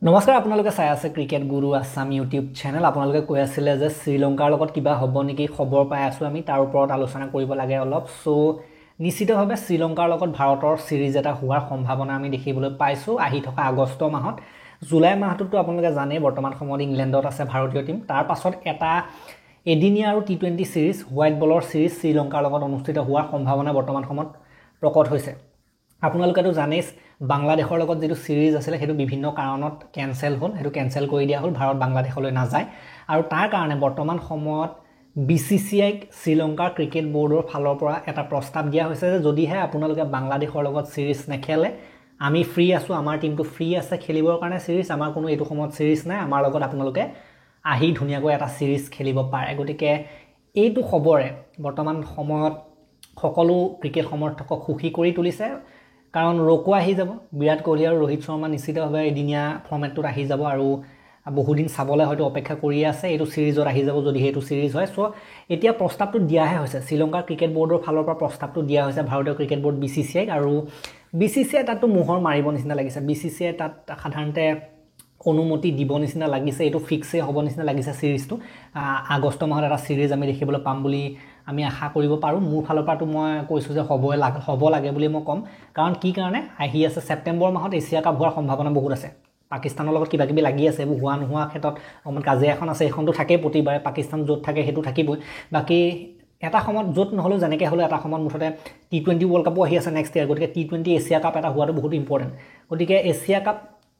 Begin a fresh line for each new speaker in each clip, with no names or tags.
নমস্কাৰ আপোনালোকে চাই আছে ক্ৰিকেট গুৰু আছাম ইউটিউব চেনেল। আপোনালোকে কৈ আছিলে যে শ্ৰীলংকাৰ লগত কিবা হ'ব নেকি, খবৰ পাই আছো আমি, তাৰ ওপৰত আলোচনা কৰিব লাগে অলপ। সো নিশ্চিতভাৱে শ্ৰীলংকাৰ লগত ভাৰতৰ সিৰিজ এটা হোৱাৰ সম্ভাৱনা আমি দেখিবলৈ পাইছো আহি থকা আগষ্ট মাহত। জুলাই মাহটোতো আপোনালোকে জানেই বৰ্তমান সময়ত ইংলেণ্ডত আছে ভাৰতীয় টিম। তাৰ পাছত এটা এদিনীয়া আৰু টি20 সিৰিজ হোৱাইট বলৰ সিৰিজ শ্ৰীলংকাৰ লগত অনুষ্ঠিত হোৱাৰ সম্ভাৱনা বৰ্তমান সময়ত প্ৰকট হৈছে। আপোনালোকেতো জানেই বাংলাদেশৰ লগত যেটো সিৰিজ আছিল হেতু বিভিন্ন কাৰণত কেনসেল হ'ল, হেতু কেনসেল কৰি দিয়া হ'ল, ভাৰত বাংলাদেশলৈ নাযায়। আৰু তাৰ কাৰণে বৰ্তমান সময়ত BCCI শ্ৰীলংকাৰ ক্ৰিকেট বোৰ্ডৰ ফালৰ পৰা এটা প্ৰস্তাৱ দিয়া হৈছে যে যদিহে আপোনালোকে বাংলাদেশৰ লগত সিৰিজ নেখেলে আমি ফ্ৰী আছো, আমাৰ টিমটো ফ্ৰী আছে খেলিবৰ কাৰণে সিৰিজ, আমাৰ কোনো এটো সময়ত সিৰিজ নাই, আমাৰ লগত আপোনালোকে আহি ধুনিয়াকৈ এটা সিৰিজ খেলিব পাৰে। গতিকে এইটো খবৰে বৰ্তমান সময়ত সকলো ক্ৰিকেট সমৰ্থকক সুখী কৰি তুলিছে। কাৰণ ৰকো আহি যাব, বিৰাট কোহলি আৰু ৰোহিত শৰ্মা নিশ্চিতভাৱে এদিনীয়া ফৰ্মেটটোত আহি যাব আৰু বহুদিন চাবলৈ হয়তো অপেক্ষা কৰি আছে। এইটো সিৰিজত আহি যাব যদি এইটো সিৰিজ হয়। সো এতিয়া প্ৰস্তাৱটো দিয়াহে হৈছে, শ্ৰীলংকাৰ ক্ৰিকেট বোৰ্ডৰ ফালৰ পৰা প্ৰস্তাৱটো দিয়া হৈছে ভাৰতীয় ক্ৰিকেট বোৰ্ড BCCI। আৰু BCCI তাতটো মোহৰ মাৰিব নিচিনা লাগিছে, BCCI তাত সাধাৰণতে অনুমতি দিব নিচিনা লাগিছে, এইটো ফিক্সে হ'ব নিচিনা লাগিছে সিৰিজটো। আগষ্ট মাহত এটা সিৰিজ আমি দেখিবলৈ পাম বুলি আমি আশা কৰিব পাৰো। মোৰ ফালৰ পৰাটো মই কৈছো যে হ'ব লাগে বুলি মই কম। কাৰণ কি কাৰণে আহি আছে সেপ্টেম্বৰ মাহত এছিয়া কাপ হোৱাৰ সম্ভাৱনা বহুত আছে। পাকিস্তানৰ লগত কিবা কিবি লাগি আছে, এইবোৰ হোৱা নোহোৱা ক্ষেত্ৰত অকমান কাজিয়া এখন আছে, এখনটো থাকেই প্ৰতিবাৰে, পাকিস্তান য'ত থাকে হেতু থাকিবই। বাকি এটা সময়ত য'ত নহলো যেনেকৈ হলো এটা সময়ত মুঠতে টি20 ৱৰ্ল্ড কাপো আহি আছে নেক্সট ইয়াৰ। গতিকে টি20 এছিয়া কাপ এটা হোৱাটো বহুত ইম্পৰ্টেণ্ট। গতিকে এছিয়া কাপ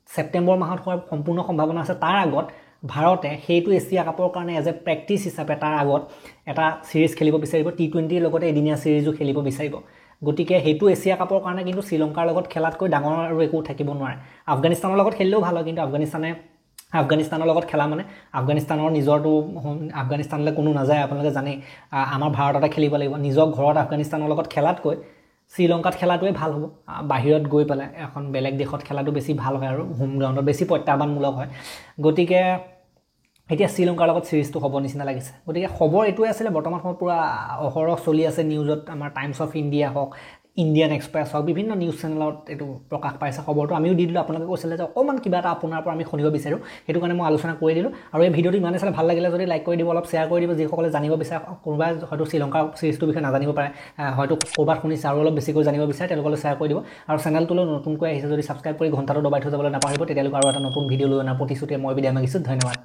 সেপ্টেম্বৰ মাহত হোৱাৰ সম্পূৰ্ণ সম্ভাৱনা আছে। তাৰ আগত ভাৰতে সেইটো এছিয়া কাপৰ কাৰণে এজ এ প্ৰেক্টিচ হিচাপে তাৰ আগত এটা সিৰিজ খেলিব বিচাৰিব, টি20 লগতে এদিনীয়া সিৰিজো খেলিব বিচাৰিব। গতিকে সেইটো এছিয়া কাপৰ কাৰণে কিন্তু শ্ৰীলংকাৰ লগত খেলাতকৈ ডাঙৰ আৰু একো থাকিব নোৱাৰে। আফগানিস্তানৰ লগত খেলিলেও ভাল হয়, কিন্তু আফগানিস্তানৰ লগত খেলা মানে আফগানিস্তানৰ নিজৰটো, আফগানিস্তানলৈ কোনো নাযায় আপোনালোকে জানে। আমাৰ ভাৰততে খেলিব লাগিব, নিজৰ ঘৰত আফগানিস্তানৰ লগত খেলাতকৈ শ্ৰীলংকাত খেলাটোৱে ভাল হ'ব। বাহিৰত গৈ পেলাই এখন বেলেগ দেশত খেলাটো বেছি ভাল হয় আৰু হোম গ্ৰাউণ্ডত বেছি প্ৰত্যাহ্বানমূলক হয়। গতিকে এতিয়া শ্ৰীলংকাৰ লগত সিৰিজটো হ'ব নিচিনা লাগিছে। গতিকে খবৰ এইটোৱে আছিলে বৰ্তমান সময়ত পুৰা অহৰহ চলি আছে নিউজত। আমাৰ টাইমছ অফ ইণ্ডিয়া হওক, ইণ্ডিয়ান এক্সপ্ৰেছ হওক, বিভিন্ন নিউজ চেনেলত এইটো প্ৰকাশ পাইছে খবৰটো। আমিও দি দিলোঁ, আপোনালোকে কৈছিলে যে অকণমান কিবা এটা আপোনাৰ পৰা আমি শুনিব বিচাৰোঁ, সেইটো কাৰণে মই আলোচনা কৰি দিলোঁ। আৰু এই ভিডিঅ'টো ইমানে চালে ভাল লাগিলে যদি লাইক কৰি দিব, অলপ শ্বেয়াৰ কৰি দিব। যিসকলে জানিব বিচাৰে, কোনোবাই হয়তো শ্ৰীলংকাৰ সিৰিজটোৰ বিষয়ে নাজানিব পাৰে, হয়তো ক'ৰবাত শুনিছে আৰু অলপ বেছিকৈ জানিব বিচাৰে, তেওঁলোকলৈ শ্বেয়াৰ কৰি দিব। আৰু চেনেলটোলৈ নতুনকৈ আহিছে যদি ছাবস্ক্ৰাইব কৰি ঘণ্টাটো দবাই থৈ যাবলৈ নাপাহৰিব। তেতিয়ালৈকে আৰু এটা নতুন ভিডিঅ' লৈ অনাৰ প্ৰতিশ্ৰুতিৰে মই বিদায় মাগিছোঁ। ধন্যবাদ।